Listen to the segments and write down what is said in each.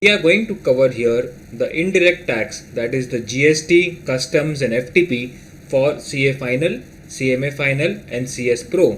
We are going to cover here the indirect tax, that is the GST, customs and FTP for CA final, CMA final and CS Pro.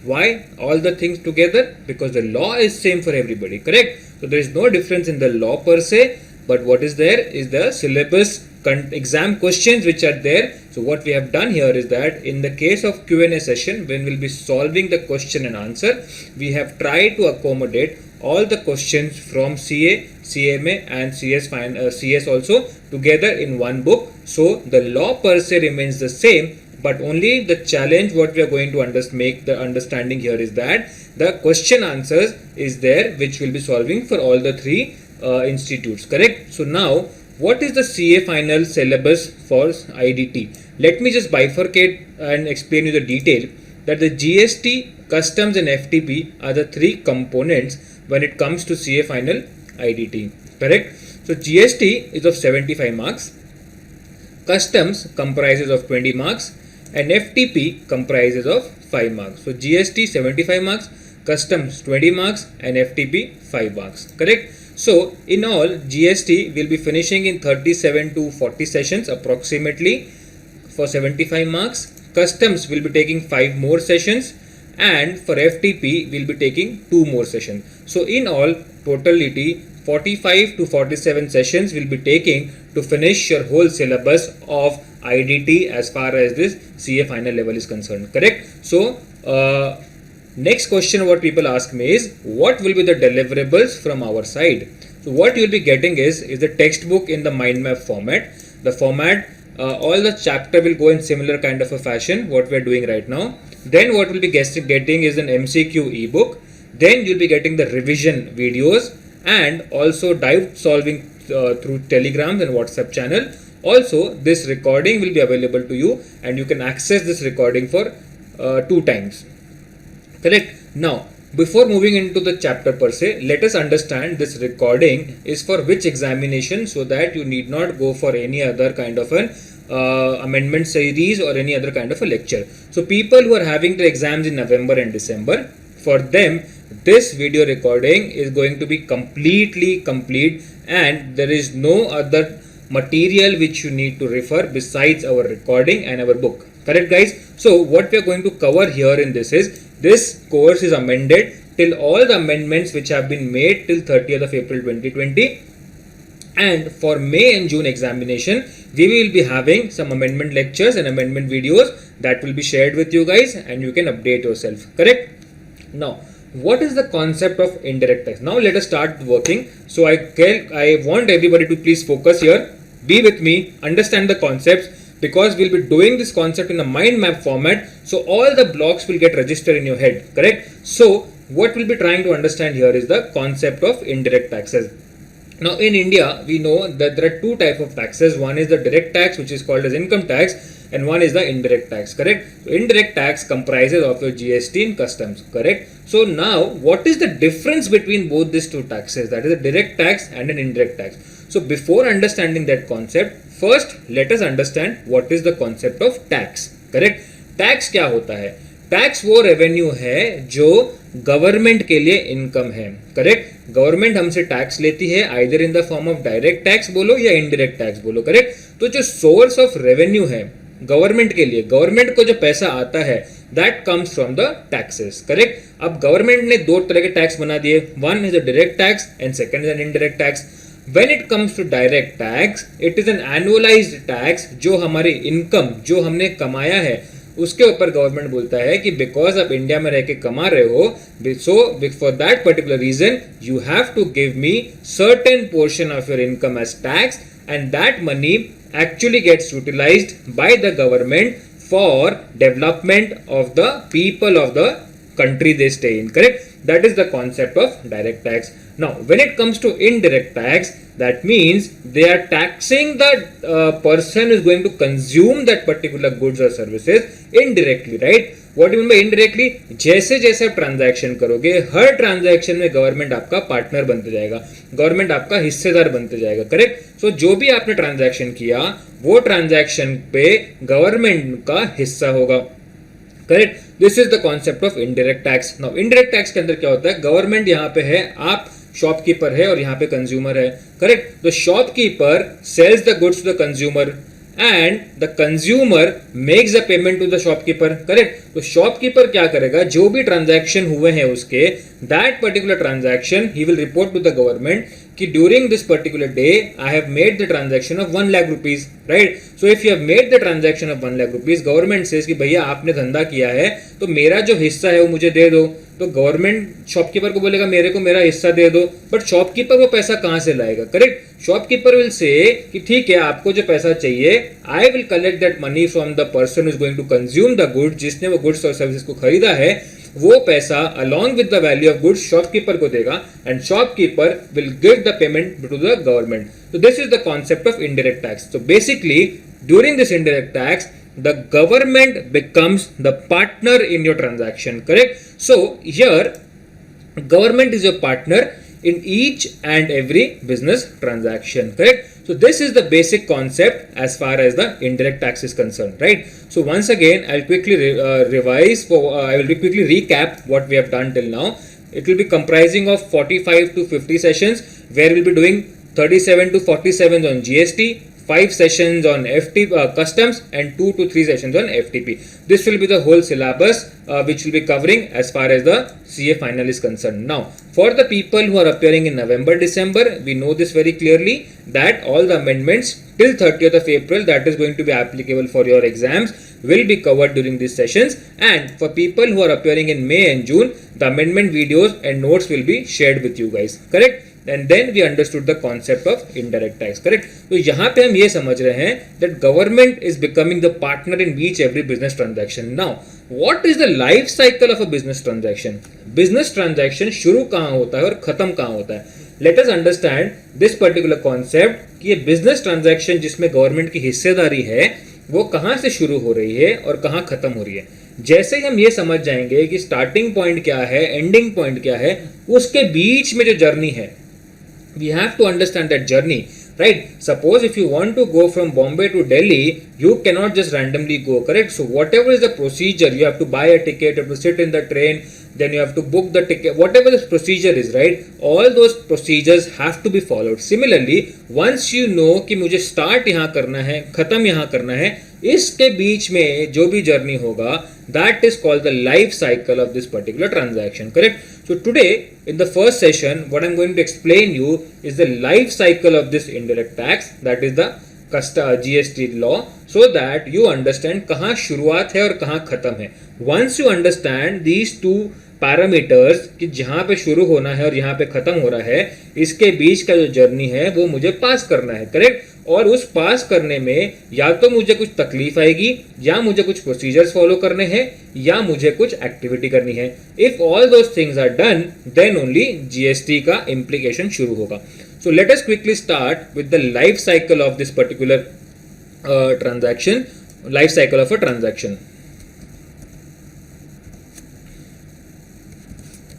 Why all the things together? Because the law is same for everybody, correct? So there is no difference in the law per se, but what is there is the syllabus exam questions which are there. So what we have done here is that in the case of Q&A session, when we'll be solving the question and answer, we have tried to accommodate all the questions from CA, CMA and CS also together in one book. So the law per se remains the same, but only the challenge what we are going to make the understanding here is that the question answers is there which will be solving for all the three institutes, correct? So now what is the CA final syllabus for IDT? Let me just bifurcate and explain you the detail that the GST, customs and FTP are the three components when it comes to CA final IDT, correct? So GST is of 75 marks, customs comprises of 20 marks and FTP comprises of 5 marks. So GST 75 marks, customs 20 marks and FTP 5 marks, correct? So in all, GST will be finishing in 37 to 40 sessions approximately for 75 marks. Customs will be taking 5 more sessions and for FTP will be taking 2 more sessions. So in all, totality 45 to 47 sessions will be taking to finish your whole syllabus of IDT as far as this CA final level is concerned, correct? So next question what people ask me is what will be the deliverables from our side. So what you will be getting is the textbook in the mind map format. The format, all the chapter will go in similar kind of a fashion what we are doing right now. Then what will be getting is an MCQ ebook. Then you'll be getting the revision videos and also dive solving through Telegrams and WhatsApp channel. Also this recording will be available to you and you can access this recording for 2 times. Correct. Now, before moving into the chapter per se, let us understand this recording is for which examination so that you need not go for any other kind of an amendment series or any other kind of a lecture. So people who are having the exams in November and December, for them this video recording is going to be completely complete and there is no other material which you need to refer besides our recording and our book. Correct guys? So what we are going to cover here in this course is amended till all the amendments which have been made till 30th of April 2020, and for May and June examination we will be having some amendment lectures and amendment videos that will be shared with you guys and you can update yourself, correct? Now what is the concept of indirect tax? Now let us start working. So I want everybody to please focus here, be with me, understand the concepts, because we'll be doing this concept in a mind map format, so all the blocks will get registered in your head, correct? So what we'll be trying to understand here is the concept of indirect taxes. Now in India we know that there are 2 types of taxes. One is the direct tax which is called as income tax and one is the indirect tax, correct? So indirect tax comprises of your GST and customs, correct? So now what is the difference between both these 2 taxes, that is a direct tax and an indirect tax? So before understanding that concept, first let us understand what is the concept of tax, correct? Tax क्या होता है? Tax वो revenue है जो government के लिए income है, correct? Government हमसे टैक्स लेती है either in the form of direct tax बोलो या इनडायरेक्ट टैक्स बोलो, करेक्ट? तो जो सोर्स ऑफ रेवेन्यू है गवर्नमेंट के लिए, गवर्नमेंट को जो पैसा आता है that comes from the taxes, correct? अब गवर्नमेंट ने 2 तरह के टैक्स बना दिए, one is a direct tax and second is an indirect tax. When it comes to direct tax, it is an annualized tax जो हमारी इनकम जो हमने कमाया है उसके ऊपर गवर्नमेंट बोलता है कि बिकॉज आप इंडिया में रह के कमा रहे हो, so for that particular reason you have to give me certain portion of your income as tax and that money actually gets utilized by the government for development of the people of the country they stay in, correct? That is the concept of direct tax. Now when it comes to indirect tax, that means they are taxing the person who is going to consume that particular goods or services indirectly, right? What do you mean by indirectly? जैसे जैसे आप transaction करोगे हर transaction में government आपका partner बनते जाएगा, government आपका हिस्सेदार बनते जाएगा, करेक्ट? सो जो भी आपने ट्रांजैक्शन किया वो ट्रांजैक्शन पे गवर्नमेंट का हिस्सा होगा, correct? This is the concept of indirect tax. Now indirect tax के अंदर क्या होता है, गवर्नमेंट यहाँ पे है, आप शॉपकीपर है और यहाँ पे कंज्यूमर है, correct. The shopkeeper sells the goods to the consumer and the consumer makes the payment to the shopkeeper, correct. तो शॉपकीपर क्या करेगा, जो भी ट्रांजैक्शन हुए हैं उसके, दैट पर्टिकुलर ट्रांजैक्शन ही will report to the government कि during this particular day I have made the transaction of 1 lakh rupees, right. So if you have made the transaction of 1 lakh rupees, government says कि भैया आपने धंधा किया है तो मेरा जो हिस्सा है वो मुझे दे दो। तो गवर्नमेंट शॉपकीपर को बोलेगा मेरे को मेरा हिस्सा दे दो, बट शॉपकीपर वो पैसा कहां से लाएगा, करेक्ट। शॉपकीपर विल से कि ठीक है आपको जो पैसा चाहिए, I will collect that money from the person is going to consume the goods, जिसने वो गुड्स और सर्विसेज को खरीदा है, वो पैसा along with the value of goods shopkeeper को देगा and shopkeeper will give the payment to the government. तो this is the concept of indirect tax. So basically during this indirect tax the government becomes the partner in your transaction, correct. So here government is your partner in each and every business transaction, correct. So this is the basic concept as far as the indirect tax is concerned, right. So once again I'll quickly revise for I will quickly recap what we have done till now. It will be comprising of 45 to 50 sessions where we'll be doing 37 to 47 on GST, 5 sessions on customs and 2 to 3 sessions on FTP. This will be the whole syllabus which will be covering as far as the CA final is concerned. Now, for the people who are appearing in November, December, we know this very clearly that all the amendments till 30th of April that is going to be applicable for your exams will be covered during these sessions, and for people who are appearing in May and June, the amendment videos and notes will be shared with you guys, correct. And then we understood the concept of indirect tax, correct. तो यहाँ पे हम ये समझ रहे हैं that government is becoming the partner in each every business transaction. Now, what is the life cycle of a business transaction? Business transaction शुरू कहाँ होता है और खत्म कहाँ होता है? Let us understand this particular concept कि ये business transaction जिसमें गवर्नमेंट की हिस्सेदारी है वो कहाँ से शुरू हो रही है और कहाँ खत्म हो रही है। जैसे ही हम ये समझ जाएंगे कि स्टार्टिंग पॉइंट क्या है, एंडिंग पॉइंट क्या है, उसके बीच में जो जर्नी है, we have to understand that journey, right. Suppose if you want to go from Bombay to Delhi, you cannot just randomly go, correct. So whatever is the procedure, you have to buy a ticket, you have to sit in the train, then you have to book the ticket, whatever the procedure is, right. All those procedures have to be followed. Similarly, once you know कि मुझे start यहाँ करना है, खत्म यहाँ करना है, इसके बीच में जो भी जर्नी होगा, that is called the life cycle of this particular transaction, correct. So today in the first session what I'm going to explain you is the life cycle of this indirect tax, that is the GST law, so that you understand कहाँ शुरुआत है और कहाँ खत्म है. Once you understand these two parameters कि जहाँ पे शुरू होना है और यहाँ पे खत्म हो रहा है, इसके बीच का जो जर्नी है वो मुझे पास करना है, करेक्ट. और उस पास करने में या तो मुझे कुछ तकलीफ आएगी, या मुझे कुछ प्रोसीजर्स फॉलो करने हैं, या मुझे कुछ एक्टिविटी करनी है. If all those things are done then only GST का इम्प्लीकेशन शुरू होगा. So let us quickly start with the life cycle of this particular transaction, life cycle of a transaction.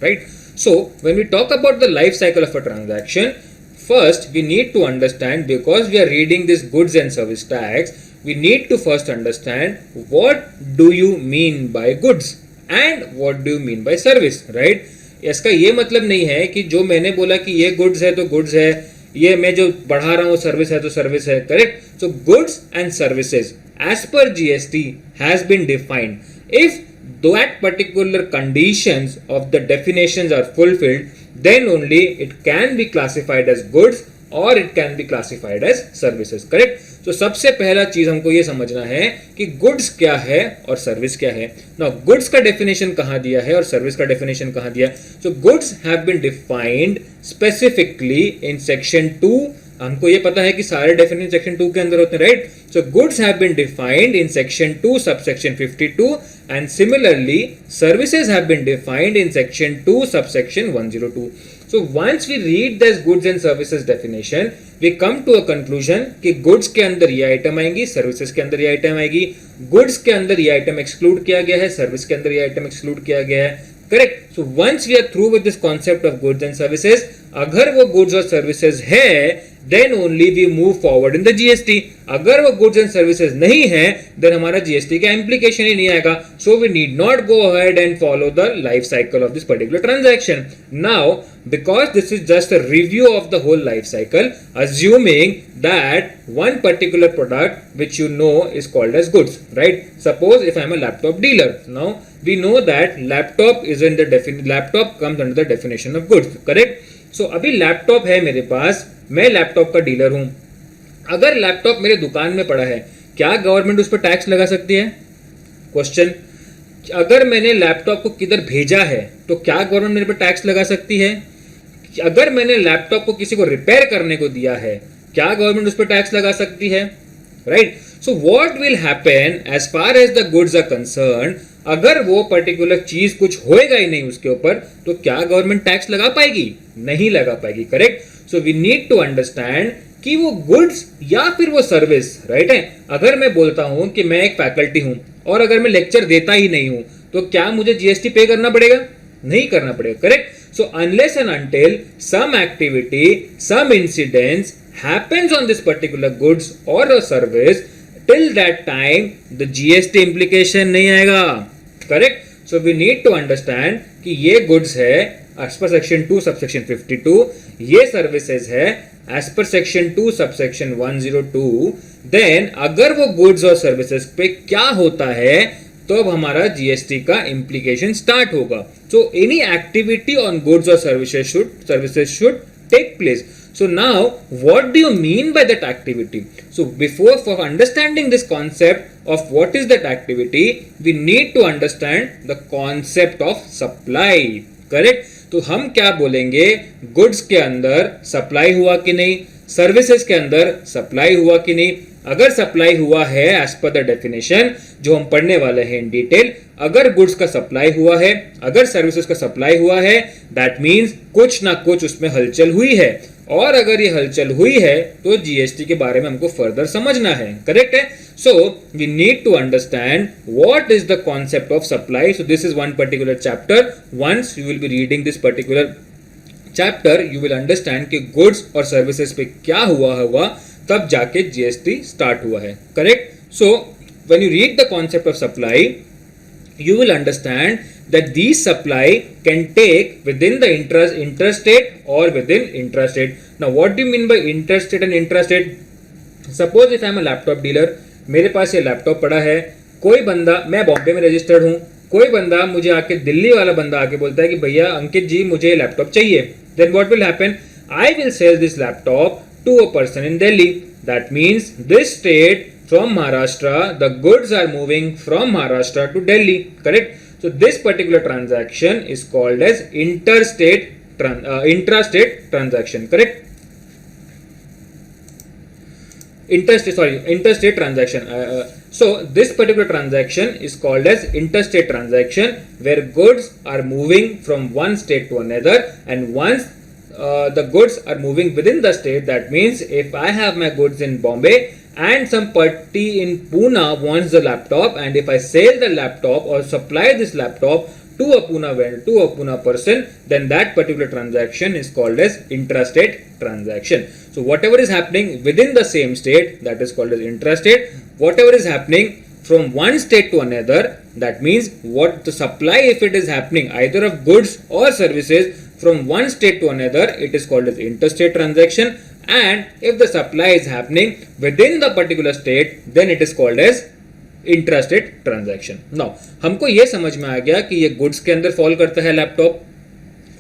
Right. So when we talk about the life cycle of a transaction, first we need to understand, because we are reading this goods and service tax, we need to first understand what do you mean by goods and what do you mean by service, right. इसका ये मतलब नहीं है कि जो मैंने बोला कि ये गुड्स है तो गुड्स है, ये मैं जो बढ़ा रहा हूँ सर्विस है तो सर्विस है, correct. So goods and services as per GST has been defined. If that particular conditions of the definitions are fulfilled, then only it can be classified as goods or it can be classified as services, correct. So सबसे पहला चीज हमको ये समझना है कि goods क्या है और सर्विस क्या है. Now गुड्स का डेफिनेशन कहाँ दिया है और सर्विस का डेफिनेशन कहाँ दिया है. So goods have been defined specifically in section 2. हमको ये पता है कि सारे डेफिनेशन सेक्शन 2 के अंदर होते हैं, right. So goods have been defined in section 2 subsection 52 and similarly services have been defined in section 2 subsection 102. So once we read this goods and services definition, we come to a conclusion कि goods के अंदर ये item आएंगी, services के अंदर ये item आएगी. Goods के अंदर ये आइटम एक्सक्लूड किया गया है, सर्विस के अंदर ये आइटम एक्सक्लूड किया गया है, correct. So once we are through with this concept of goods and services, अगर वो गुड्स और सर्विसेज है then only we move forward in the GST. अगर वो goods and services नहीं है, then हमारा GST का implication ही नहीं आएगा. So we need not go ahead and follow the life cycle of this particular transaction. Now, because this is just a review of the whole life cycle, assuming that one particular product which you know is called as goods, right? Suppose if I am a laptop dealer, now we know that laptop comes under the definition of goods, correct? So अभी laptop है मेरे पास, मैं laptop का dealer हूं. अगर laptop मेरे दुकान में पड़ा है, क्या गवर्नमेंट उस पर टैक्स लगा सकती है? क्वेश्चन. अगर मैंने लैपटॉप को किधर भेजा है तो क्या गवर्नमेंट मेरे पर टैक्स लगा सकती है? अगर मैंने लैपटॉप को किसी को रिपेयर करने को दिया है, क्या गवर्नमेंट उस पर टैक्स लगा सकती है? Right. So what will happen as far as the goods are concerned, अगर वो पर्टिकुलर चीज कुछ होएगा ही नहीं उसके ऊपर, तो क्या गवर्नमेंट टैक्स लगा पाएगी? नहीं लगा पाएगी, correct. So we need to understand कि वो गुड्स या फिर वो सर्विस, राइट है. अगर मैं बोलता हूं कि मैं एक फैकल्टी हूं और अगर मैं लेक्चर देता ही नहीं हूं, तो क्या मुझे जीएसटी पे करना पड़ेगा? नहीं करना पड़ेगा, correct. So unless and until some activity, some incidence happens on this particular goods or a service, till that time the GST implication नहीं आएगा, correct. So we need to understand कि ये goods है as per section 2 subsection 52, ये services है as per section 2 subsection 102. then अगर वो goods और services पे क्या होता है, तो अब हमारा जीएसटी का implication start होगा. So any activity on goods or services should take place. So now, what do you mean by that activity? So for understanding this concept of what is that activity, we need to understand the concept of supply, correct? तो हम क्या बोलेंगे, goods के अंदर supply हुआ कि नहीं, services के अंदर supply हुआ कि नहीं. अगर सप्लाई हुआ है एज पर द डेफिनेशन जो हम पढ़ने वाले हैं इन डिटेल, अगर गुड्स का सप्लाई हुआ है, अगर सर्विसेज का सप्लाई हुआ है, दैट मींस कुछ ना कुछ उसमें हलचल हुई है. और अगर ये हलचल हुई है तो जीएसटी के बारे में हमको फर्दर समझना है, करेक्ट है. So we need to understand what is the concept of supply. So this is one particular chapter. Once you will be reading this particular chapter, you will understand कि goods और services पे क्या हुआ होगा, तब जाके GST start हुआ है, correct. So when you read the concept of supply, you will understand that these supply can take within the interstate or within intrastate. Now what do you mean by interstate and intrastate? Suppose if I am a laptop dealer, मेरे पास ये laptop पड़ा है, कोई बंदा, मैं बॉम्बे में registered हूँ, कोई बंदा मुझे आके, दिल्ली वाला बंदा आके बोलता है कि भैया अंकित जी मुझे लैपटॉप चाहिए. Then what will happen? I will sell this laptop to a person in Delhi. That means this state from Maharashtra, the goods are moving from Maharashtra to Delhi, correct. So this particular transaction is called as intrastate transaction, correct. Interstate transaction. So this particular transaction is called as interstate transaction, where goods are moving from one state to another, and once the goods are moving within the state, that means if I have my goods in Bombay and some party in Pune wants the laptop, and if I sell the laptop or supply this laptop to a Pune person, then that particular transaction is called as intrastate transaction. So whatever is happening within the same state, that is called as intrastate. Whatever is happening from one state to another, that means what the supply, if it is happening either of goods or services from one state to another, it is called as interstate transaction. And if the supply is happening within the particular state, then it is called as intrastate transaction. Now हमको ये समझ में आ गया कि ये goods के अंदर fall करता है लैपटॉप,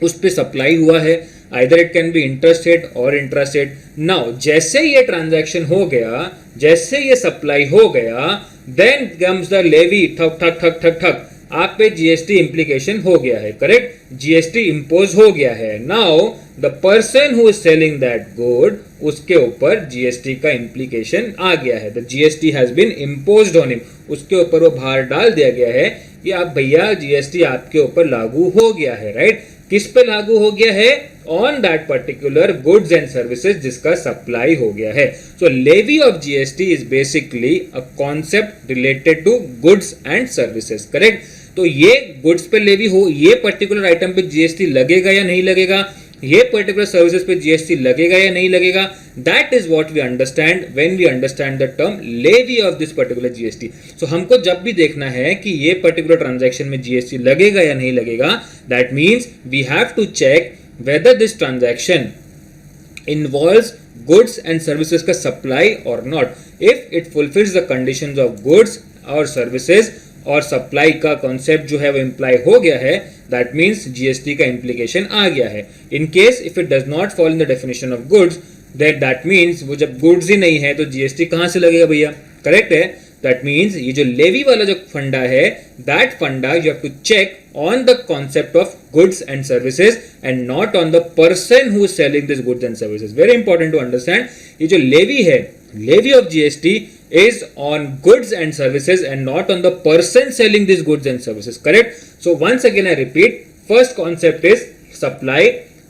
उस पे सप्लाई हुआ है, either it can be interstate or intrastate. Now जैसे ये ट्रांजैक्शन हो गया, जैसे ये सप्लाई हो गया, then comes the levy, ठक ठक ठक ठक ठक, आप पे जीएसटी इम्प्लीकेशन हो गया है, करेक्ट. जीएसटी इम्पोज हो गया है. Now the person who is selling that good, उसके ऊपर जीएसटी का इम्प्लीकेशन आ गया है. The GST has been imposed on him, उसके ऊपर वो भार डाल दिया गया है कि आप भैया जीएसटी आपके ऊपर लागू हो गया है, राइट. किस पे लागू हो गया है? On that particular goods and services जिसका सप्लाई हो गया है. So levy of GST is basically a concept related to goods and services, correct. तो ये गुड्स पे लेवी हो, ये पर्टिकुलर आइटम पे जीएसटी लगेगा या नहीं लगेगा, ये पर्टिकुलर सर्विसेज पे जीएसटी लगेगा या नहीं लगेगा, that is what we understand when we understand the term levy of this particular GST. So हमको जब भी देखना है कि ये पर्टिकुलर ट्रांजैक्शन में जीएसटी लगेगा या नहीं लगेगा, that means we have to check whether this transaction involves goods and services का supply or not. If it fulfills the conditions of goods or services और supply का concept जो है वो imply हो गया है, that means GST का implication आ गया है. In case if it does not fall in the definition of goods, then that means वो जब goods ही नहीं है तो GST कहाँ से लगेगा भैया? करेक्ट है? That means ये जो लेवी वाला जो फंडा है, that फंडा you have to check on the concept of goods and services and not on the person who is selling these goods and services. Very important to understand. ये जो levy है, levy of GST is on goods and services and not on the person selling these goods and services. Correct? So once again I repeat, first concept is supply.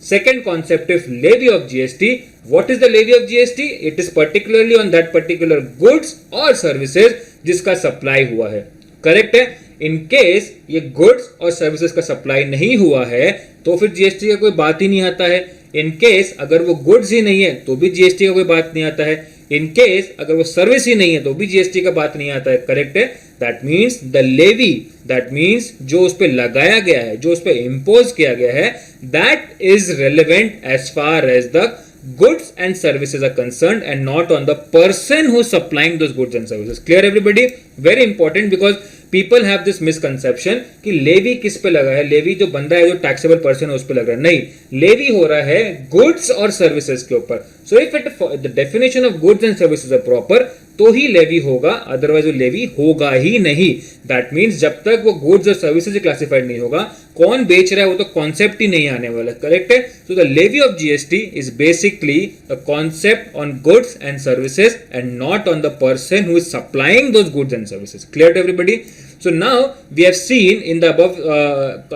Second concept is levy of GST. What is the levy of GST? It is particularly on that particular goods or services जिसका supply हुआ है. Correct है? In case ये goods और services का supply नहीं हुआ है तो फिर जीएसटी का कोई बात ही नहीं आता है. इन केस अगर वो गुड्स ही नहीं है तो भी जीएसटी का कोई बात नहीं आता है. इन केस अगर वो सर्विस ही नहीं है तो भी जीएसटी का बात नहीं आता है. करेक्ट है? That means the levy, that means जो उस पर लगाया गया है, जो उस पर इम्पोज किया गया है, that is relevant as far as the goods and services are concerned and not on the person who is supplying those goods and services. Clear everybody? Very important because people have this misconception कि levy किस पे लगा है, levy जो बंदा है जो taxable person है उस पे लग रहा है. नहीं, लेवी हो रहा है गुड्स और सर्विसेज के ऊपर. So if it the definition of goods and services are proper तो ही लेवी होगा, अदरवाइज वो लेवी होगा ही नहीं. दैट मीन्स जब तक वो गुड्स और सर्विसेज क्लासिफाइड नहीं होगा, कौन बेच रहा है वो तो कॉन्सेप्ट ही नहीं आने वाला. करेक्ट है? So the levy of GST is basically the concept on goods and services and not on the person who is supplying those goods and services. Clear to everybody? So now we have seen in the above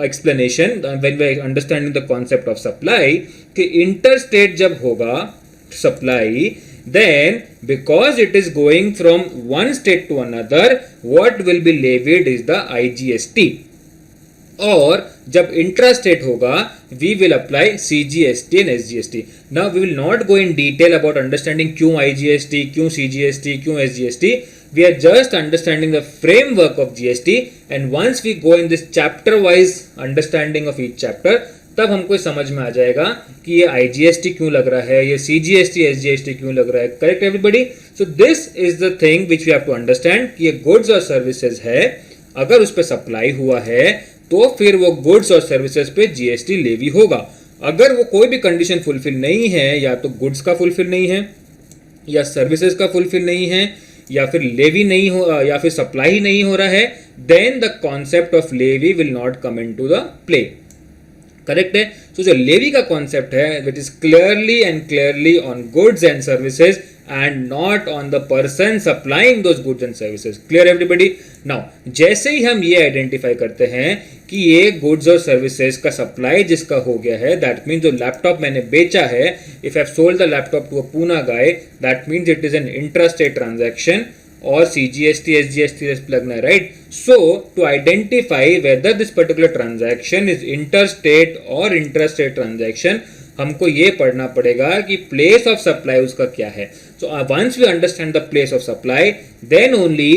explanation when we are understanding the concept of supply कि interstate जब होगा supply, then because it is going from one state to another, what will be levied is the IGST. और जब intrastate होगा we will apply CGST and SGST. Now we will not go in detail about understanding क्यों IGST, क्यों CGST, क्यों SGST. We are just understanding the framework of GST, and once we go in this chapter wise understanding of each chapter, तब हमको समझ में आ जाएगा कि ये IGST क्यों लग रहा है, ये CGST, SGST क्यों लग रहा है. Correct everybody? So this is the thing which we have to understand कि ये गुड्स और सर्विसेज है, अगर उस पर सप्लाई हुआ है तो फिर वो गुड्स और सर्विसेज पे जीएसटी लेवी होगा. अगर वो कोई भी कंडीशन फुलफिल नहीं है, या तो गुड्स का फुलफिल नहीं है, या सर्विसेज का फुलफिल नहीं है, या फिर लेवी नहीं हो, या फिर सप्लाई नहीं हो रहा है, then the concept of levy will not come into the play. Correct है? सो जो लेवी का कॉन्सेप्ट है which is clearly and clearly on goods and services and not on the person supplying those goods and services. Clear everybody? Now जैसे ही हम ये identify करते हैं कि ये गुड्स और सर्विसेज का सप्लाई जिसका हो गया है, दैट मीन्स जो लैपटॉप मैंने बेचा है, if I have sold the laptop to a Poona guy, that means it is an intrastate transaction और CGST, SGST लगना है, right? So to identify whether this particular transaction is interstate or intrastate transaction, हमको ये पढ़ना पड़ेगा कि place of supply उसका क्या है. So once we understand the place of supply, then only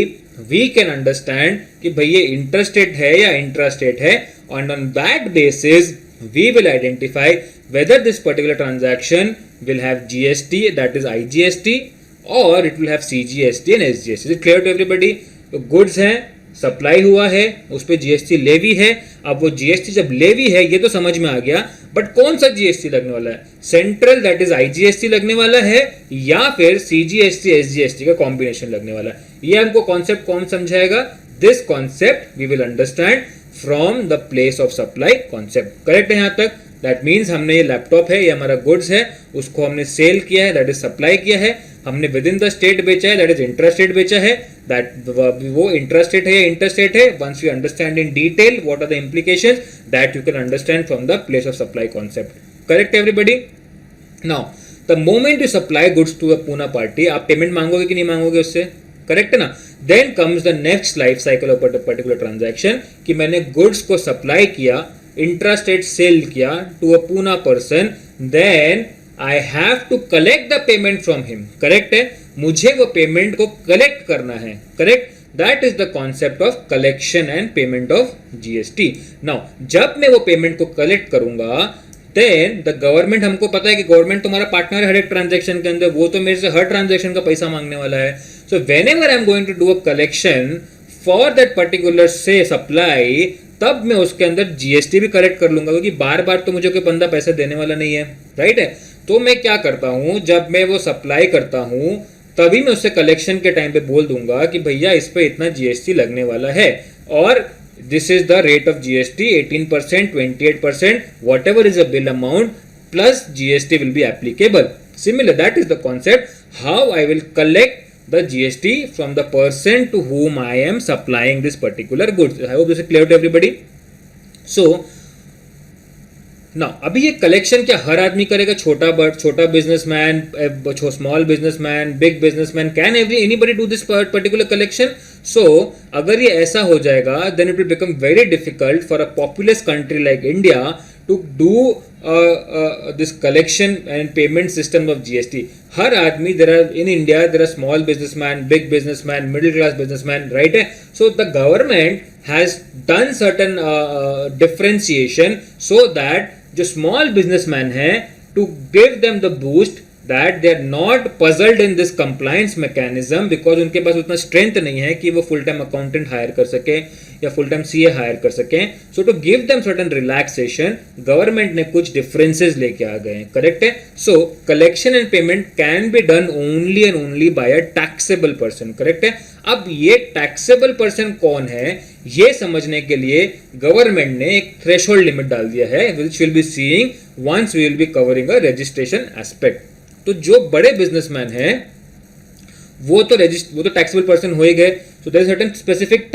we can understand कि भाई ये interstate है या intrastate है, and on that basis we will identify whether this particular transaction will have GST, that is IGST, or it will have CGST and SGST. Is it clear to everybody? तो goods हैं, supply हुआ है, उस पर GST levy है. अब वो GST जब लेवी है ये तो समझ में आ गया, बट कौन सा जीएसटी लगने वाला है? सेंट्रल, दैट इज IGST लगने वाला है, या फिर CGST SGST का कॉम्बिनेशन लगने वाला है? ये हमको कॉन्सेप्ट कौन समझाएगा? This concept we will understand from the place of supply concept. Correct है यहाँ तक? दैट मीन्स हमने ये लैपटॉप है, ये हमारा गुड्स है, उसको हमने सेल किया है, दैट इज सप्लाई किया है. हमने विद इन द स्टेट बेचा है, दैट इज इंट्रास्टेट बेचा है. दैट वो इंट्रास्टेट है या इंटरस्टेट है, once you understand in detail what are the implications, that you can understand from the place of supply concept. Correct everybody? Now the moment you supply goods to a Poona party, आप payment मांगोगे कि नहीं मांगोगे उससे? Correct है ना? Then comes the next life cycle of particular transaction कि मैंने गुड्स को सप्लाई किया, इंट्रा स्टेट सेल किया to a Poona person, then I have to collect the payment from him, correct है, मुझे वो पेमेंट को कलेक्ट करना है, correct, that is the concept of collection and payment of GST. Now जब मैं वो पेमेंट को कलेक्ट करूंगा, देन द गवर्नमेंट, हमको पता है कि गवर्नमेंट तुम्हारा पार्टनर है हर एक ट्रांजेक्शन के अंदर, वो तो मेरे से हर ट्रांजेक्शन का पैसा मांगने वाला है। So whenever I am going to do a collection for that particular से सप्लाई, तब मैं उसके अंदर जीएसटी भी कलेक्ट कर लूंगा, क्योंकि बार बार तो मुझे कोई बंदा पैसे देने वाला नहीं है, राइट है। तो मैं क्या करता हूं, जब मैं वो सप्लाई करता हूं तभी मैं उससे कलेक्शन के टाइम पे बोल दूंगा कि भैया इस पे इतना जीएसटी लगने वाला है, और this is the rate of GST 18%, 28%, whatever is the bill amount plus GST will be applicable. Similar, that is the concept how I will collect the GST from the person to whom I am supplying this particular goods. I hope this is clear to everybody. So now अभी ये collection क्या हर आदमी करेगा, छोटा businessman, small businessman, big businessman, can anybody do this particular collection? So अगर ये ऐसा हो जाएगा, then it will become very difficult for a populous country like India to do this collection and payment system of GST. हर आदमी, in India there are small businessman, big businessman, middle class businessman, right? So the government has done certain differentiation so that जो small businessman है, to give them the boost that they are not puzzled in this compliance mechanism, because उनके पास उतना strength नहीं है कि वो full time accountant hire कर सके या full time CA hire कर सके. So to give them certain relaxation, government ने कुछ differences लेके आ गए हैं, correct है. So collection and payment can be done only and only by a taxable person, correct है. अब ये taxable person कौन है, ये समझने के लिए गवर्नमेंट ने एक थ्रेशोल्ड लिमिट डाल दिया है, which will be seeing once we will be covering a registration aspect. तो जो बड़े बिजनेसमैन हैं वो तो टैक्सेबल पर्सन हो ही गए. So there is certain specific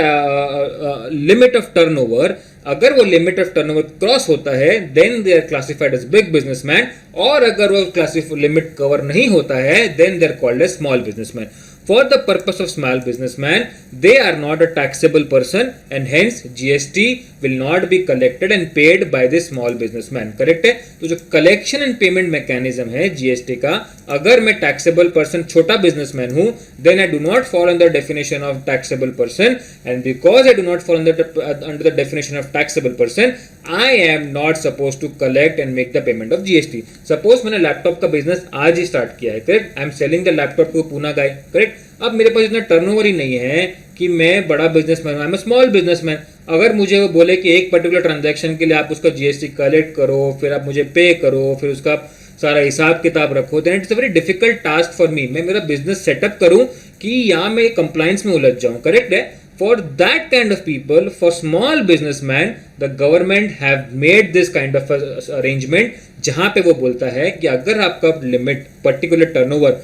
limit of turnover. अगर वो लिमिट ऑफ टर्नओवर क्रॉस होता है then they are classified as big businessman, और अगर वो लिमिट कवर नहीं होता है then they are called as small businessman. For the purpose of small businessman, they are not a taxable person and hence GST will not be collected and paid by the small businessman. Correct है. तो जो collection and payment mechanism है GST का, अगर मैं taxable person छोटा businessman हूँ, then I do not fall under the definition of taxable person, and because I do not fall under the definition of taxable person, I am not supposed to collect and make the payment of GST. Suppose मैंने laptop का business आज ही start किया है, correct. I am selling the laptop to Poona guy, correct. अब मेरे पास इतना turnover ही नहीं है कि मैं बड़ा बिजनेसमैन हूं, आई एम स्मॉल बिजनेसमैन. अगर मुझे वो बोले कि एक पर्टिकुलर ट्रांजैक्शन के लिए आप उसका जीएसटी कलेक्ट करो, फिर आप मुझे पे करो, फिर उसका सारा हिसाब किताब रखो, then it's a very difficult task for me. मैं मेरा बिजनेस सेटअप करूं कि यहाँ मैं कंप्लायंस में उलझ जाऊं, करेक्ट है. For that kind of people, for small businessman, the government have made this kind of arrangement, जहाँ पे वो बोलता है कि अगर आपका limit particular turnover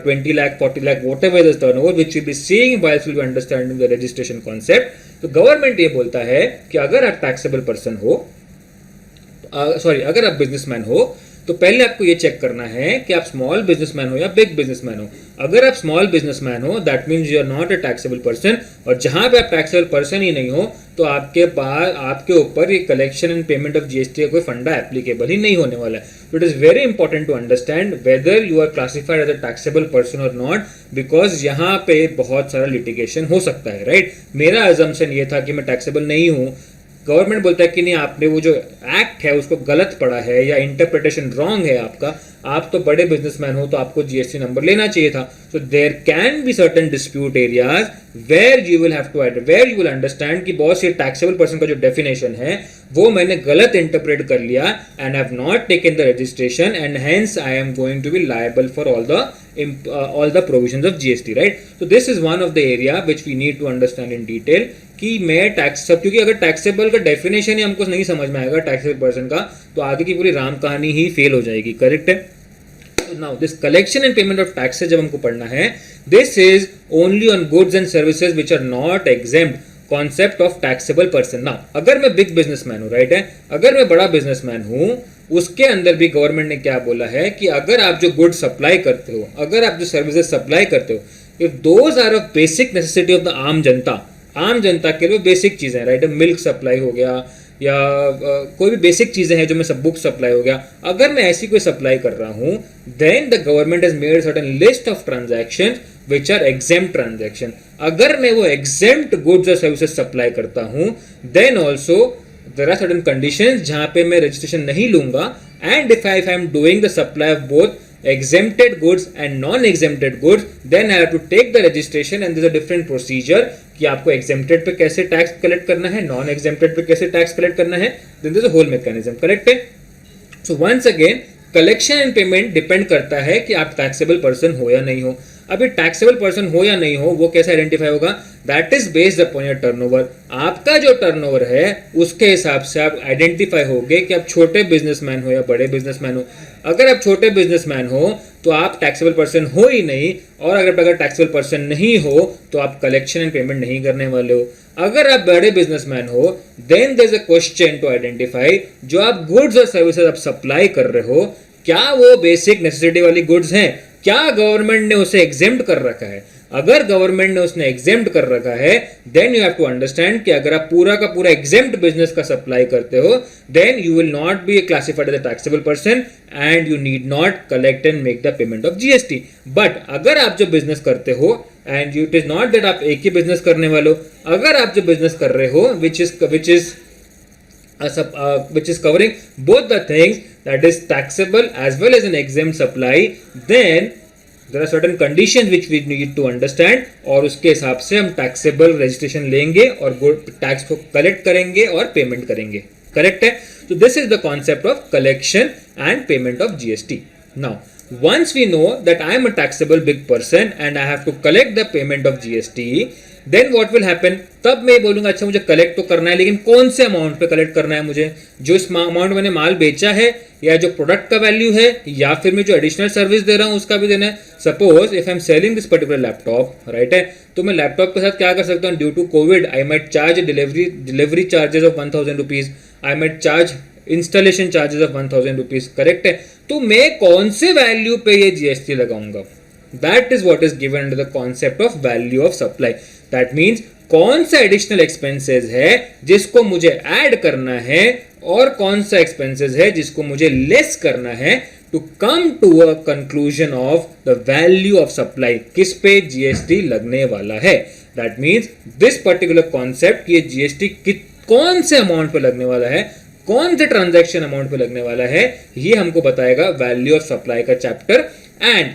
20 lakh, 40 lakh, whatever is the turnover, which will be seeing whilst will be understanding the registration concept. तो government ये बोलता है कि अगर आप टैक्सेबल पर्सन हो, अगर आप बिजनेसमैन हो, तो पहले आपको ये चेक करना है कि आप स्मॉल बिजनेसमैन हो या बिग बिजनेसमैन हो. अगर आप स्मॉल बिजनेसमैन हो, that means you are not a taxable person, और जहां पे आप टैक्सेबल पर्सन ही नहीं हो तो आपके पास, आपके ऊपर ये collection and payment of GST का कोई फंडा एप्लीकेबल ही नहीं होने वाला है. तो it is very important to understand whether you are classified as a taxable person और नॉट, बिकॉज यहाँ पे बहुत सारा लिटिगेशन हो सकता है, राइट. मेरा अजम्पशन ये था कि मैं टैक्सेबल नहीं हूँ, गवर्नमेंट बोलता है कि नहीं, आपने वो जो एक्ट है उसको गलत पढ़ा है या इंटरप्रिटेशन रॉन्ग है आपका, आप तो बड़े बिजनेसमैन हो तो आपको जीएसटी नंबर लेना चाहिए था. So there can be certain dispute areas where you will understand कि बॉस ये टैक्सेबल पर्सन का जो डेफिनेशन है वो मैंने गलत इंटरप्रेट कर लिया, and have not taken the registration, and hence I am going to be liable for all the provisions of GST, right? So this is one of the area which we need to understand in detail कि मैं tax सब, क्योंकि अगर taxable का definition ही हमको नहीं समझ में आएगा टैक्सेबल पर्सन का, तो आगे की पूरी राम कहानी ही फेल हो जाएगी, करेक्ट है. Now this collection and payment of taxes जब हमको पढ़ना है, this is only on goods and services which are not exempt concept of taxable person. Now अगर मैं बिग बिजनेसमैन हूँ, राइट है, अगर मैं बड़ा बिजनेसमैन हूँ, उसके अंदर भी गवर्नमेंट ने क्या बोला है कि अगर आप जो गुड्स सप्लाई करते हो, अगर आप जो सर्विसेज सप्लाई करते हो, if those are of basic necessity of the आम जनता के लिए बेसिक चीजें, राइट. मिल्क सप्लाई हो गया या कोई भी बेसिक चीज़ें हैं जो मैं सब बुक सप्लाई हो गया, अगर मैं ऐसी कोई सप्लाई कर रहा हूँ, then the government has made certain list of transaction which are exempt transaction. अगर मैं वो एग्जेम्प्ट गुड्स और सर्विसेज सप्लाई करता हूँ, then also there are certain conditions जहाँ पे मैं रजिस्ट्रेशन नहीं लूंगा. And if I am doing the supply of both exempted goods and non-exempted goods, then I have to take the registration and there's a different procedure कि आपको exempted पे कैसे tax collect करना है, non-exempted पे कैसे टैक्स कलेक्ट करना है, then there's a whole mechanism. Correct है? So once again collection and payment depend करता है कि आप टैक्सेबल पर्सन हो या नहीं हो. अभी टैक्सेबल पर्सन हो या नहीं हो वो कैसे आइडेंटिफाई होगा? That is based upon your turnover. आपका जो टर्नओवर है उसके हिसाब से आप आइडेंटिफाई होगे कि आप छोटे बिजनेसमैन हो या बड़े बिजनेसमैन हो. अगर आप छोटे बिजनेसमैन हो तो आप टैक्सेबल पर्सन हो ही नहीं, और अगर टैक्सेबल पर्सन नहीं हो तो आप कलेक्शन एंड पेमेंट नहीं करने वाले हो. अगर आप बड़े बिजनेसमैन हो then there is a question to identify जो आप गुड्स और सर्विसेज आप सप्लाई कर रहे हो, क्या वो बेसिक नेसेसिटी वाली गुड्स हैं? क्या गवर्नमेंट ने उसे एग्जेम्प्ट कर रखा है? अगर गवर्नमेंट ने उसने एग्जेम्प्ट कर रखा है then you have to understand कि अगर आप पूरा का पूरा एग्जेम्प्ट बिजनेस का सप्लाई करते हो then you will not be classified as a taxable person and you need not collect and make the payment of GST. But अगर आप जो बिजनेस करते हो and it is not that आप एक ही बिजनेस करने वाले हो, अगर आप जो बिजनेस कर रहे हो which is covering both the things, that is taxable as well as an exempt supply, then there are certain conditions which we need to understand और उसके हिसाब से हम टैक्सेबल रजिस्ट्रेशन लेंगे और टैक्स को कलेक्ट करेंगे और पेमेंट करेंगे. करेक्ट है? तो this is the concept of collection and payment of GST. Now once we know that I am a taxable big person and I have to collect the payment of GST, then what will happen? तब मैं बोलूंगा अच्छा मुझे collect तो करना है, लेकिन कौन से अमाउंट पे कलेक्ट करना है मुझे? जो इस अमाउंट मैंने माल बेचा है, या जो प्रोडक्ट का वैल्यू है, या फिर मैं जो एडिशनल सर्विस दे रहा हूँ उसका भी देना है. Suppose if I am selling this particular laptop, right है, तो मैं लैपटॉप के साथ क्या कर सकता हूँ? Due to COVID I might charge delivery charges of 1000 rupees, I might charge installation charges of 1000 rupees. Correct है? तो मैं कौन से वैल्यू पे ये जीएसटी लगाऊंगा? That is what is given under the concept of value of supply. That means कौन सा एडिशनल एक्सपेंसेस है जिसको मुझे ऐड करना है और कौन सा एक्सपेंसेस है जिसको मुझे लेस करना है to come to a conclusion of the value of supply. किस पे जीएसटी लगने वाला है? That means this particular concept ये जीएसटी कौन से अमाउंट पे लगने वाला है, कौन से ट्रांजैक्शन अमाउंट पे लगने वाला है, ये हमको बताएगा वैल्यू ऑफ सप्लाई का चैप्टर. एंड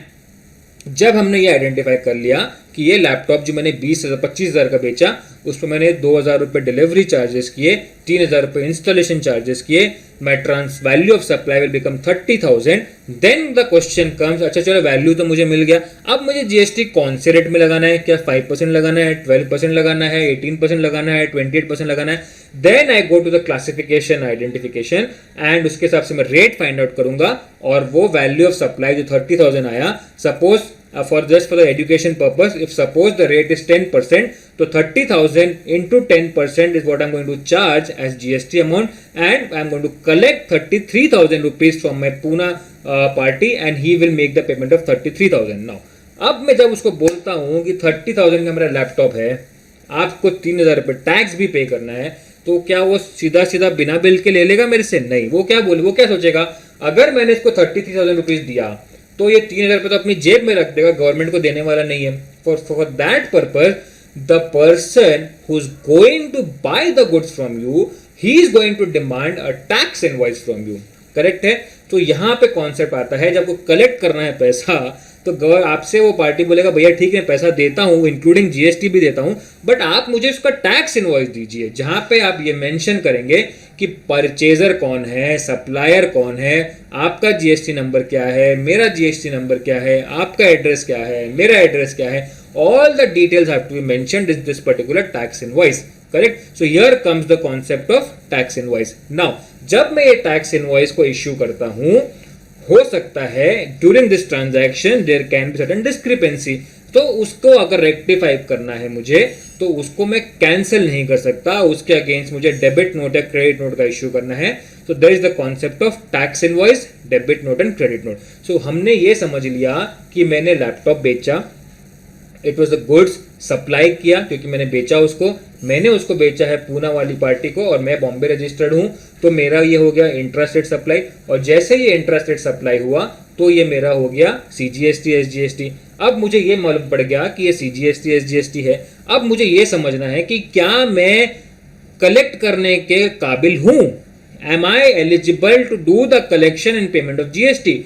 जब हमने ये आइडेंटिफाई कर लिया कि ये लैपटॉप जो मैंने 25,000 का बेचा उस पर मैंने 2,000 रुपये डिलीवरी चार्जेस किए, 3,000 रुपये इंस्टॉलेशन चार्जेस किए, my value of supply will become 30,000. Then the question comes, अच्छा चलो वैल्यू तो मुझे मिल गया, अब मुझे जीएसटी कौन से रेट में लगाना है? क्या 5% लगाना है, 12% लगाना है, 18% लगाना है, 28% लगाना है? Then I go to the classification identification and उसके हिसाब से मैं रेट फाइंड आउट करूंगा और वो वैल्यू ऑफ सप्लाई जो 30,000 आया, suppose for the education purpose, if suppose the rate is 10%, so 30,000 into 10% is what I'm going to charge as GST amount, and I'm going to collect 33,000 rupees from my Pune party, and he will make the payment of 33,000. Now, अब मैं जब उसको बोलता हूँ कि 30,000 का मेरा laptop है, आपको 3,000 रुपये टैक्स भी पे करना है, तो क्या वो सीधा सीधा बिना बिल के ले लेगा मेरे से? नहीं. वो क्या बोले, वो क्या सोचेगा, अगर मैंने इसको 33,000 रुपीज दिया तो ये 3,000 रुपये तो अपनी जेब में रख देगा, गवर्नमेंट को देने वाला नहीं है. For that purpose the person who is going to buy the goods from you, he is going to demand a tax invoice from you. Correct है? तो यहां पे कॉन्सेप्ट आता है, जब वो कलेक्ट करना है पैसा तो आपसे वो पार्टी बोलेगा भैया ठीक है पैसा देता हूं, इंक्लूडिंग जीएसटी भी देता हूं, बट आप मुझे उसका टैक्स इनवॉइस दीजिए, जहां पे आप ये मेंशन करेंगे कि परचेजर कौन है, सप्लायर कौन है, आपका जीएसटी नंबर क्या है, मेरा जीएसटी नंबर क्या है, आपका एड्रेस क्या है, मेरा एड्रेस क्या है. All the details have to be mentioned in this particular tax invoice. Correct? So here comes the concept of tax invoice. Now जब मैं ये टैक्स इनवॉइस को इश्यू करता हूं, हो सकता है during this transaction there can be certain discrepancy, तो उसको अगर रेक्टिफाई करना है मुझे तो उसको मैं कैंसिल नहीं कर सकता, उसके अगेंस्ट मुझे डेबिट नोट या क्रेडिट नोट का इश्यू करना है. So there is the concept of tax invoice, debit note and credit note. So हमने ये समझ लिया कि मैंने लैपटॉप बेचा, it was the goods supply किया क्योंकि मैंने बेचा उसको, मैंने उसको बेचा है पूना वाली पार्टी को और मैं बॉम्बे रजिस्टर्ड हूँ, तो मेरा ये हो गया इंट्रास्टेट सप्लाई। और जैसे ये इंट्रास्टेट सप्लाई हुआ तो ये मेरा हो गया CGST SGST। अब मुझे ये मालूम पड़ गया कि ये CGST SGST है। अब मुझे ये समझना है कि क्या मैं कलेक्ट करने के काबिल हूँ, am I eligible to do the collection and payment of GST?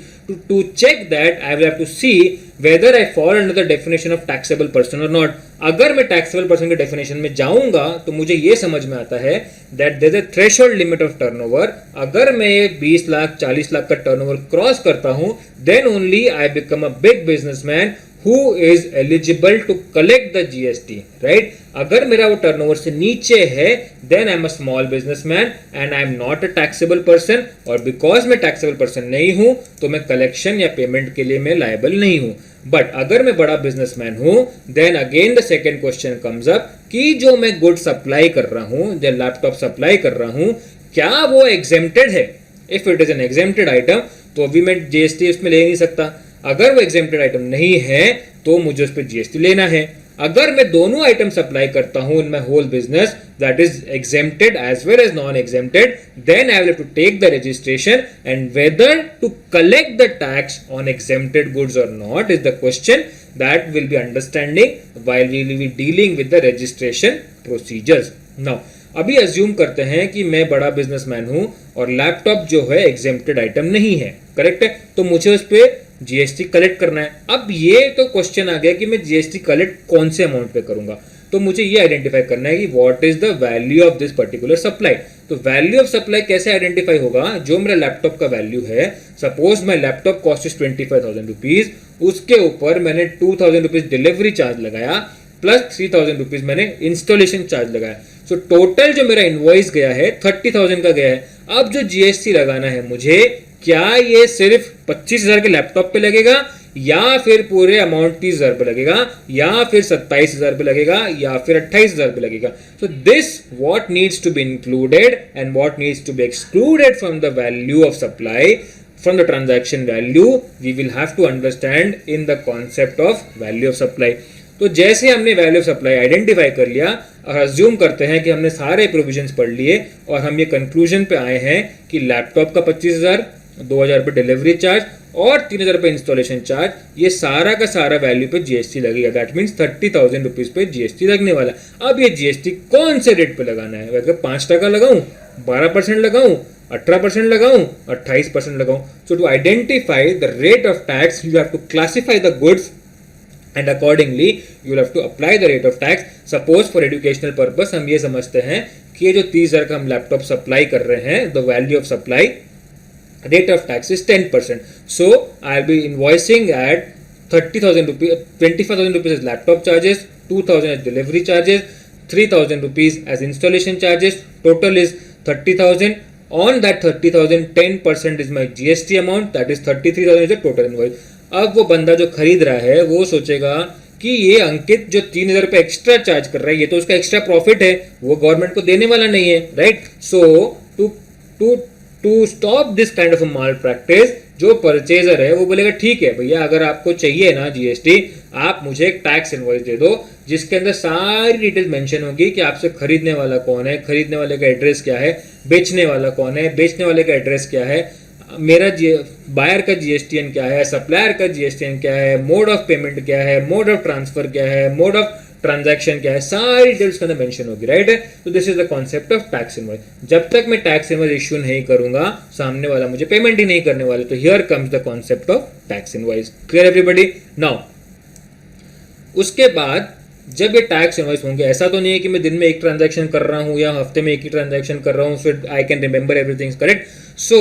To check that I will have to see whether I fall under the definition of taxable person or not. अगर मैं taxable person के definition में जाऊंगा तो मुझे ये समझ में आता है that there is a threshold limit of turnover. अगर मैं 20 लाख 40 लाख का turnover क्रॉस करता हूं then only I become a big businessman who is eligible to collect the GST, right? अगर मेरा वो टर्नओवर से नीचे है then I'm a small businessman and I'm not a taxable person, और because मैं taxable person नहीं हूं तो मैं कलेक्शन या पेमेंट के लिए मैं लायबल नहीं हूं। बट अगर मैं बड़ा बिजनेसमैन हूं then again the second question comes up कि जो मैं गुड सप्लाई कर रहा हूं, जो लैपटॉप सप्लाई कर रहा हूं, क्या वो एग्जेम्प्टेड है? If it is N exempted item तो अभी मैं GST उसमें ले नहीं सकता। अगर वो एग्जेम्प्टेड आइटम नहीं है तो मुझे उस पर GST लेना है। अगर मैं दोनों आइटम सप्लाई करता हूं in my whole business that is exempted as well as non-exempted, then I will have to take the registration, and whether to collect the tax on exempted goods or not is the question that will be understanding while we will be dealing with the registration procedures. Now अभी assume करते हैं कि मैं बड़ा businessman हूं और laptop जो है एग्जेम्प्टेड आइटम नहीं है, करेक्ट है, तो मुझे उस पर GST कलेक्ट करना है। अब ये तो क्वेश्चन आ गया कि मैं GST कलेक्ट कौन से अमाउंट पे करूंगा, तो मुझे ये आइडेंटिफाई करना है कि what is the value of this particular supply. तो वैल्यू ऑफ सप्लाई कैसे आइडेंटिफाई होगा? जो मेरा लैपटॉप का वैल्यू है, suppose my laptop cost is 25,000 rupees, उसके ऊपर मैंने 2,000 रुपीज डिलीवरी चार्ज लगाया प्लस 3,000 रुपीज मैंने इंस्टॉलेशन चार्ज लगाया, सो टोटल जो मेरा इनवॉइस गया है 30,000 का गया है। अब जो GST लगाना है मुझे, क्या ये सिर्फ 25,000 के लैपटॉप पे लगेगा या फिर पूरे अमाउंट 30,000 पे लगेगा या फिर 27,000 पे लगेगा या फिर 28,000 पे लगेगा? So this what needs to be included and what needs to be excluded from the value of supply, from the transaction value, we will have to understand in the concept of value of supply. तो जैसे हमने value of supply identify कर लिया और assume करते हैं कि हमने सारे प्रोविजंस पढ़ लिए और हम ये कंक्लूजन पे आए हैं कि लैपटॉप का 25,000, 2,000 रुपये डिलीवरी चार्ज और 3,000 रुपये इंस्टॉलेशन चार्ज, ये सारा का सारा वैल्यू पे GST लगेगा। दैट मीन्स 30,000 रुपीज पे GST लगने वाला। अब ये GST कौन से रेट पे लगाना है? अगर 5% लगाऊं, 12% लगाऊं, 18% लगाऊं, 28% लगाऊं? So to identify the rate of tax you have to classify the goods and accordingly you will have to apply the rate of tax. Suppose for educational purpose हम ये समझते हैं कि ये जो 30,000 का हम लैपटॉप सप्लाई कर रहे हैं, the value of supply rate of tax is 10%. So I'll be invoicing at 30,000 rupees, 25,000 rupees as laptop charges, 2,000 as delivery charges, 3,000 rupees as installation charges. Total is 30,000. On that 30,000, 10% is my GST amount, that is 33,000 is the total invoice. अब वो बंदा जो खरीद रहा है वो सोचेगा कि ये अंकित जो 3,000 रुपये एक्स्ट्रा चार्ज कर रहा है ये तो उसका एक्स्ट्रा प्रॉफिट है, वो गवर्नमेंट को देने वाला नहीं है, right? So to stop this kind of malpractice, जो परचेजर है वो बोलेगा ठीक है भैया, अगर आपको चाहिए ना GST, आप मुझे एक टैक्स इनवॉइस दे दो जिसके अंदर सारी डिटेल्स मेंशन होगी कि आपसे खरीदने वाला कौन है, खरीदने वाले का एड्रेस क्या है, बेचने वाला कौन है, बेचने वाले का एड्रेस क्या है, मेरा बायर का GSTN क्या है, सप्लायर का GSTN क्या है, मोड ऑफ पेमेंट क्या है, मोड ऑफ ट्रांसफर क्या है, मोड ऑफ ट्रांजैक्शन क्या है, सारी डिटेल्स के अंदर मेंशन होगी, राइट? तो this is the concept of tax invoice. जब तक मैं टैक्स इनवॉइस इश्यू नहीं करूंगा सामने वाला मुझे पेमेंट ही नहीं करने वाला। तो here comes the concept of tax invoice. Clear everybody? Now उसके बाद जब ये टैक्स इनवॉइस होंगे, ऐसा तो नहीं है कि मैं दिन में एक ट्रांजैक्शन कर रहा हूँ या हफ्ते में एक ही ट्रांजैक्शन कर रहा हूँ फिर I can remember everything, correct? So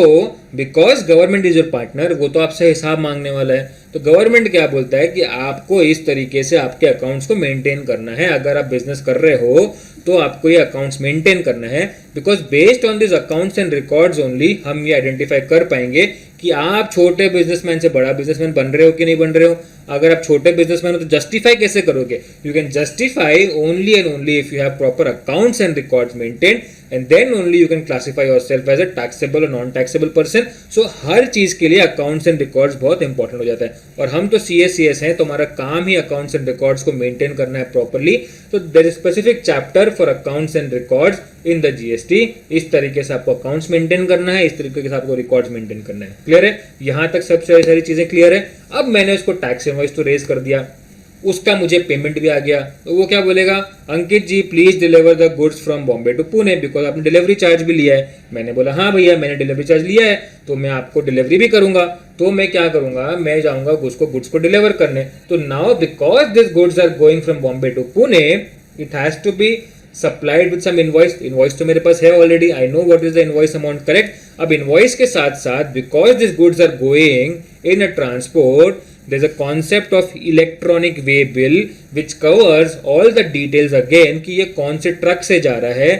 because government is your partner, वो तो आपसे हिसाब मांगने वाला है। तो गवर्नमेंट क्या बोलता है कि आपको इस तरीके से आपके अकाउंट्स को मेंटेन करना है। अगर आप बिजनेस कर रहे हो तो आपको ये अकाउंट्स मेंटेन करना है, because based on this accounts and records only हम ये आइडेंटिफाई कर पाएंगे कि आप छोटे बिजनेसमैन से बड़ा बिजनेसमैन बन रहे हो कि नहीं बन रहे हो। अगर आप छोटे बिजनेसमैन हो तो जस्टिफाई कैसे करोगे? You can justify only and only if you have proper accounts and records maintain, and then only you can classify yourself as a taxable or non-taxable person. So हर चीज के लिए accounts and records बहुत important हो जाता है, और हम तो CS हैं तो हमारा काम ही accounts and records को maintain करना है properly. So there is specific chapter for accounts and records in the GST. इस तरीके से आपको accounts maintain करना है, इस तरीके से आपको records maintain करना है. क्लियर है? यहाँ तक सब सारी चीजें क्लियर है. अब मैंने उसको टैक्स इनवॉइस तो रेज कर दिया, उसका मुझे पेमेंट भी आ गया, तो वो क्या बोलेगा, Ankit ji please deliver the goods from Bombay to Pune, because आपने डिलीवरी चार्ज भी लिया है. मैंने बोला हाँ भैया मैंने डिलीवरी चार्ज लिया है तो मैं आपको डिलीवरी भी करूंगा. तो मैं क्या करूंगा, मैं जाऊंगा गुड्स को डिलीवर करने. तो now because this goods are going from Bombay to Pune, it has to be supplied with some invoice. Invoice तो मेरे पास है already, I know what is the invoice amount, correct. अब इनवॉइस के साथ साथ because this goods are going in a transport, there's a concept of electronic way bill which covers all the details again कि ये कौन से truck से जा रहा है,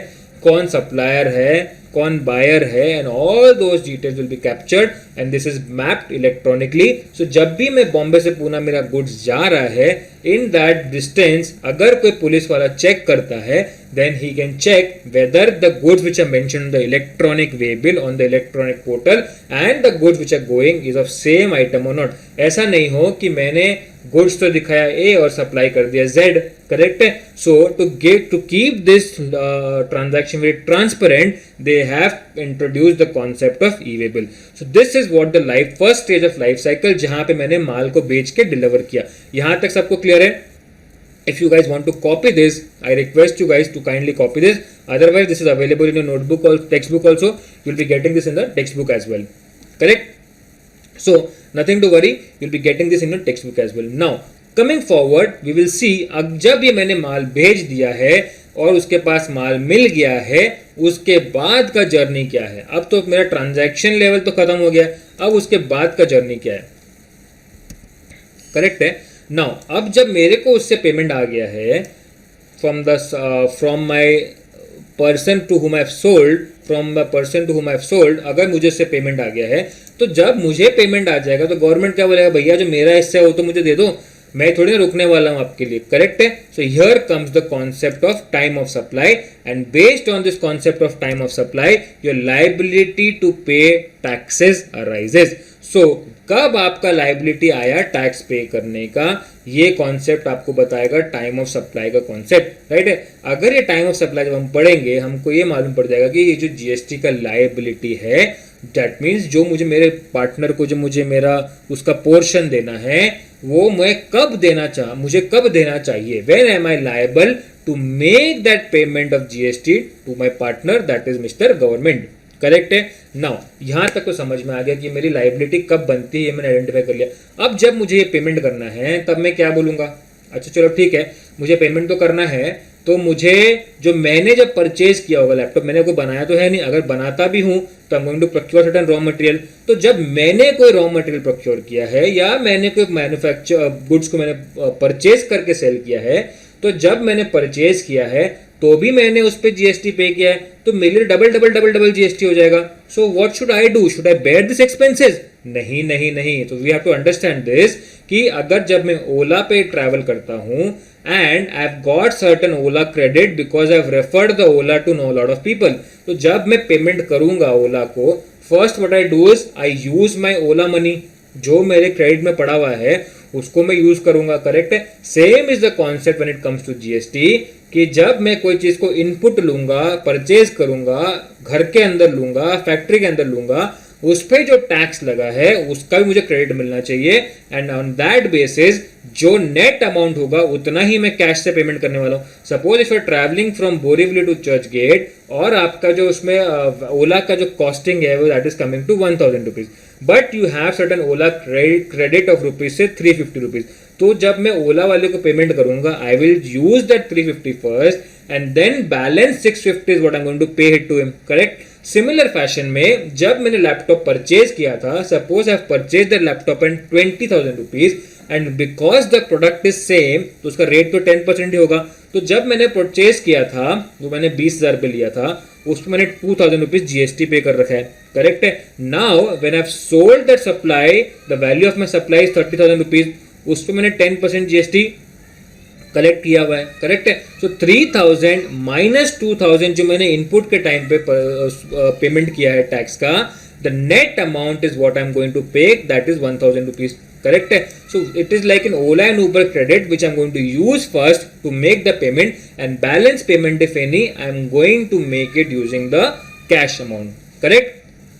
कौन सप्लायर है, कौन बायर है, and all those details will be captured and this is mapped electronically. So जब भी मैं बॉम्बे से पूना मेरा गुड्स जा रहा है, इन दैट डिस्टेंस अगर कोई पुलिस वाला चेक करता है, then he can check whether the goods which are mentioned in the electronic way bill on the electronic portal and the goods which are going is of same item or not. ऐसा नहीं हो कि मैंने goods तो दिखाया A और supply कर दिया Z, करेक्ट है. So to keep this transaction very transparent, they have introduced the concept of e way bill. So this is what the first stage of life cycle, जहां पे मैंने माल को बेच के डिलीवर किया. यहां तक सबको क्लियर है? If you guys want to copy this, I request you guys to kindly copy this. Otherwise, this is available in your notebook or textbook also. You'll be getting this in the textbook as well. Correct? So, nothing to worry. You'll be getting this in your textbook as well. Now, coming forward, we will see, अब जब ये मैंने माल भेज दिया है और उसके पास माल मिल गया है, उसके बाद का जर्नी क्या है. अब तो मेरा ट्रांजैक्शन लेवल तो खत्म हो गया, अब उसके बाद का जर्नी क्या है. करेक्ट है. नाउ अब जब मेरे को उससे पेमेंट आ गया है from my person to whom I have sold, अगर मुझे उससे पेमेंट आ गया है, तो जब मुझे पेमेंट आ जाएगा तो गवर्नमेंट क्या बोलेगा, भैया जो मेरा हिस्सा है वो तो मुझे दे दो, मैं थोड़ी ना रुकने वाला हूं आपके लिए. करेक्ट है. So here comes the concept of time of supply, and based on this concept of time of supply your liability to pay taxes arises. सो कब आपका लायबिलिटी आया टैक्स पे करने का, ये कॉन्सेप्ट आपको बताएगा टाइम ऑफ सप्लाई का कॉन्सेप्ट. राइट है. अगर ये टाइम ऑफ सप्लाई जब हम पढ़ेंगे, हमको ये मालूम पड़ जाएगा कि ये जो जीएसटी का लायबिलिटी है, दैट मीन्स जो मुझे मेरे पार्टनर को जो मुझे मेरा उसका पोर्शन देना है, वो मैं कब देना चाहिए. When am I liable to make that payment of GST to my partner, that is mister government. Correct है. नाउ यहां तक तो समझ में आ गया कि मेरी लायबिलिटी कब बनती है, ये मैंने आइडेंटिफाई कर लिया. अब जब मुझे ये पेमेंट करना है तब मैं क्या बोलूंगा, अच्छा चलो ठीक है मुझे पेमेंट तो करना है, तो मुझे जो मैंने जब परचेज किया होगा लैपटॉप, मैंने कोई बनाया तो है नहीं, अगर बनाता भी हूं तो I am going to procure certain raw material. तो जब मैंने कोई रॉ मटेरियल प्रोक्योर किया है या मैंने कोई मैन्युफैक्चर गुड्स को मैंने परचेज करके सेल किया है, तो जब मैंने परचेज किया है तो भी मैंने उस पर जीएसटी पे किया है, तो मेरे लिए डबल जीएसटी हो जाएगा. So what should I do, should I bear this expenses? नहीं. तो we have to understand this कि अगर जब मैं ओला पे ट्रैवल करता हूं and I have got certain Ola credit because I have referred the Ola to no lot of people, तो जब मैं पेमेंट करूंगा ओला को, first what I do is I use my Ola money, जो मेरे क्रेडिट में पड़ा हुआ है उसको मैं यूज करूंगा. करेक्ट है. Same is the concept when it comes to GST, कि जब मैं कोई चीज को इनपुट लूंगा, परचेज करूंगा, घर के अंदर लूंगा, फैक्ट्री के अंदर लूंगा, उस पर जो टैक्स लगा है उसका भी मुझे क्रेडिट मिलना चाहिए. एंड ऑन दैट बेसिस जो नेट अमाउंट होगा उतना ही मैं कैश से पेमेंट करने वाला हूं. Suppose if you are travelling from Borivali to Churchgate, और आपका जो उसमें ओला का जो कॉस्टिंग है वो that is coming to 1000 rupees, but you have certain Ola credit of rupees से 350 रुपीज. तो जब मैं ओला वाले को पेमेंट करूंगा, I will use that 350 first and then balance 650 is what I am going to pay it to him. Correct. Similar fashion में जब मैंने लैपटॉप परचेज किया था, suppose I have purchase the laptop and 20,000 rupees, and because the product is same, तो उसका rate तो 10% ही होगा. तो जब मैंने परचेज किया था, जो मैंने 20,000 पे लिया था, उस पर मैंने 2,000 रुपीज जीएसटी पे कर रखा है. करेक्ट है. Now when I have sold that supply, the value of my supply is 30,000 rupees, उस पर मैंने 10% जीएसटी कलेक्ट किया हुआ है, करेक्ट है। सो 3000 माइनस 2000 जो मैंने इनपुट के टाइम पे पेमेंट किया है टैक्स का, the net amount is what I am going to pay, that is 1000 rupees, correct है। So it is like an Ola and Uber credit which I am going to use first to make the payment, and balance payment if any I am going to make it using the cash amount, correct?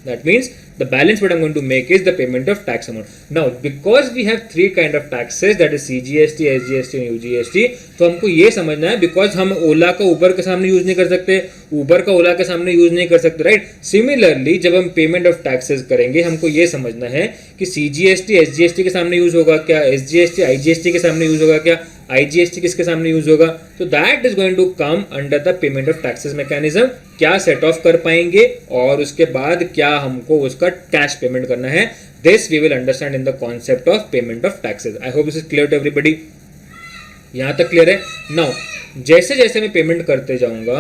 That means the balance what I'm going to make is the payment of tax amount. Now because we have three kind of taxes, that is CGST, SGST and UGST, तो हमको ये समझना है, because हम ओला का उबर के सामने use नहीं कर सकते, उबर का ओला के सामने यूज नहीं कर सकते, राइट? सिमिलरली जब हम पेमेंट ऑफ टैक्सेस करेंगे, हमको ये समझना है कि CGST SGST के सामने यूज होगा क्या, SGST IGST के सामने यूज होगा क्या, IGST किसके सामने यूज होगा, तो that is going to come under the payment of taxes mechanism. क्या सेट ऑफ कर पाएंगे और उसके बाद क्या हमको उसका कैश पेमेंट करना है, this we will understand in the concept of payment of taxes. I hope this is clear to everybody, यहां तक क्लियर है? नाउ जैसे जैसे मैं पेमेंट करते जाऊंगा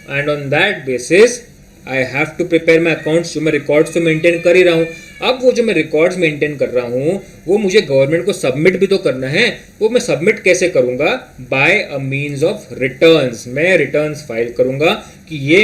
and on that basis I have to prepare my accounts, जो मैं रिकॉर्ड्स तो मेंटेन कर ही रहा हूँ। अब वो जो मैं रिकॉर्ड्स मेंटेन कर रहा हूँ वो मुझे गवर्नमेंट को सबमिट भी तो करना है। वो मैं सबमिट कैसे करूंगा? By a means of returns. मैं रिटर्न्स फाइल करूंगा कि ये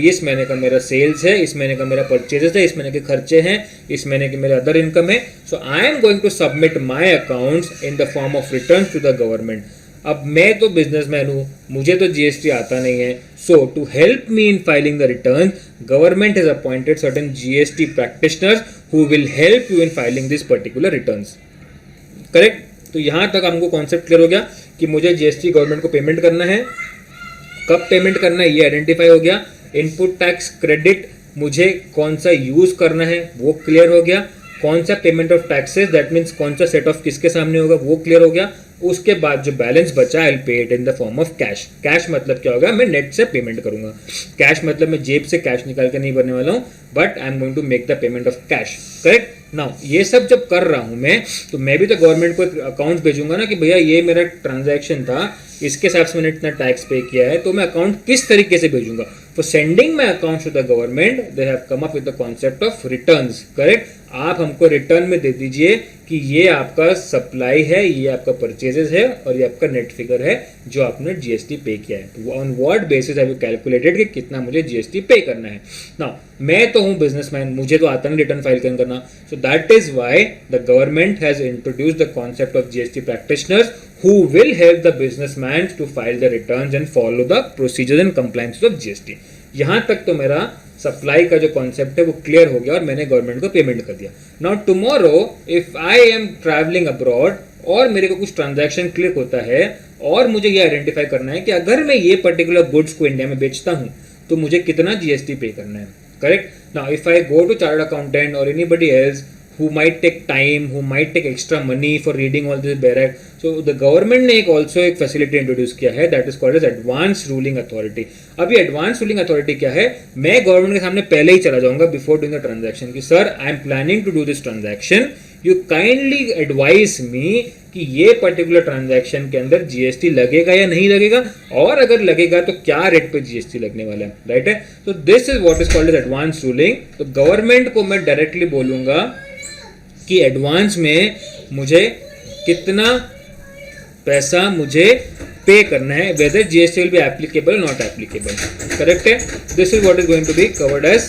इस महीने का मेरा सेल्स है, इस महीने का मेरा परचेजेस है, इस महीने के खर्चे हैं, इस महीने के मेरे अदर इनकम है। So I am going to submit my accounts in the form of returns to the government. अब मैं तो बिजनेसमैन हूँ, मुझे तो जीएसटी आता नहीं है, so to help me in filing the return, government has appointed certain GST practitioners who will help you in filing this particular returns, correct? तो यहां तक हमको कॉन्सेप्ट क्लियर हो गया कि मुझे जीएसटी गवर्नमेंट को पेमेंट करना है, कब पेमेंट करना है ये आइडेंटिफाई हो गया। इनपुट टैक्स क्रेडिट मुझे कौन सा यूज करना है वो क्लियर हो गया। कौन सा payment of taxes, that means कौन सा सेट ऑफ किसके सामने होगा वो क्लियर हो गया। उसके बाद जो बैलेंस बचा I will pay it in the form of cash. Cash मतलब क्या होगा? मैं नेट से पेमेंट करूंगा। कैश मतलब मैं जेब से कैश निकाल के नहीं भरने वाला हूं, but I am going to make the payment of cash, correct? Now ये सब जब कर रहा हूं मैं, तो मैं भी तो गवर्नमेंट को अकाउंट भेजूंगा ना कि भैया ये मेरा ट्रांजैक्शन था, इसके हिसाब से मैंने इतना टैक्स पे किया है, तो मैं अकाउंट किस तरीके से भेजूंगा। For sending my account to the government they have come up with the concept of returns, correct? आप हमको रिटर्न में दे दीजिए कि ये आपका सप्लाई है, ये आपका परचेजेस है और ये आपका नेट फिगर है जो आपने जीएसटी पे किया है। तो on what basis have you calculated कि कितना मुझे जीएसटी पे करना है। नाउ मैं तो हूँ बिजनेसमैन, मुझे तो आता नहीं रिटर्न फाइल करना, so that is why the government has introduced the concept of GST practitioners who will help the businessman to file the returns and follow the procedures and compliance of GST। यहां तक तो मेरा supply का जो concept है वो clear हो गया और मैंने गवर्नमेंट को पेमेंट कर दिया। Now tomorrow if I am travelling abroad और मेरे को कुछ ट्रांजैक्शन क्लिक होता है और मुझे ये आइडेंटिफाई करना है कि अगर मैं ये पर्टिकुलर गुड्स को इंडिया में बेचता हूं तो मुझे कितना जीएसटी पे करना है, correct? Now if I go to chartered accountant और anybody else who might take time, who might take extra money for reading all this BEREC. So the government ने एक also एक facility introduce किया है, that is called as advanced ruling authority। अब ये advanced ruling authority क्या है? मैं गवर्नमेंट के सामने पहले ही चला जाऊंगा before doing the transaction कि sir I am planning to do this transaction, you kindly advise me कि ये पर्टिकुलर ट्रांजैक्शन के अंदर जीएसटी लगेगा या नहीं लगेगा, और अगर लगेगा तो क्या रेट पे जीएसटी लगने वाला है, राइट है? तो this is what is called as advance ruling. तो गवर्नमेंट को मैं डायरेक्टली बोलूंगा कि एडवांस में मुझे कितना पैसा मुझे पे करना है, whether GST will be applicable not applicable, correct है? This is what is going to be covered as